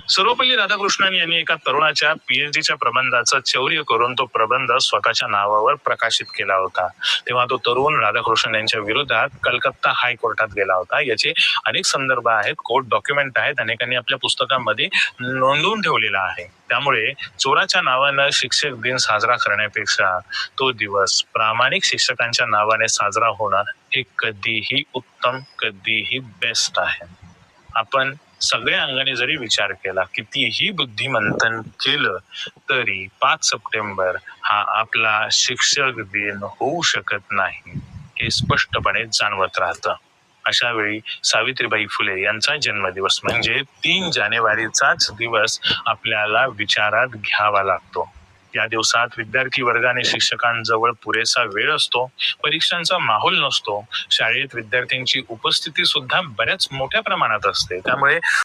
सर्वपल्ली राधाकृष्णन यांनी एका तरुणाच्या पीएचडीच्या प्रबंधाचं चौर्य करून तो प्रबंध स्वतःच्या नावावर प्रकाशित केला होता. तेव्हा तो तरुण राधाकृष्णन यांच्या विरोधात कलकत्ता हायकोर्टात गेला होता. याचे अनेक संदर्भ आहेत, कोर्ट डॉक्युमेंट आहेत, अनेकांनी आपल्या पुस्तकांमध्ये नोंदवून ठेवलेला आहे. त्यामुळे चोराच्या नावानं शिक्षक दिन साजरा करण्यापेक्षा तो दिवस प्रामाणिक शिक्षकांच्या नावाने साजरा होणं हे कधीही उत्तम, कधीही बेस्ट आहे. आपण सगळ्या अंगाने जरी विचार केला, कितीही बुद्धिमंथन केलं तरी 5 सप्टेंबर हा आपला शिक्षक दिन होऊ शकत नाही, हे स्पष्टपणे जाणवत राहतं. अशा वेळी सावित्रीबाई फुले यांचा जन्मदिवस म्हणजे 3 जानेवारीचाच दिवस आपल्याला विचारात घ्यावा लागतो. या दिवसात विद्यार्थी वर्गाने शिक्षकांजवळ पुरेसा वेळ असतो, परीक्षांचा माहोल नसतो, शाळेत विद्यार्थ्यांची उपस्थिती सुद्धा बऱ्याच मोठ्या प्रमाणात असते. त्यामुळे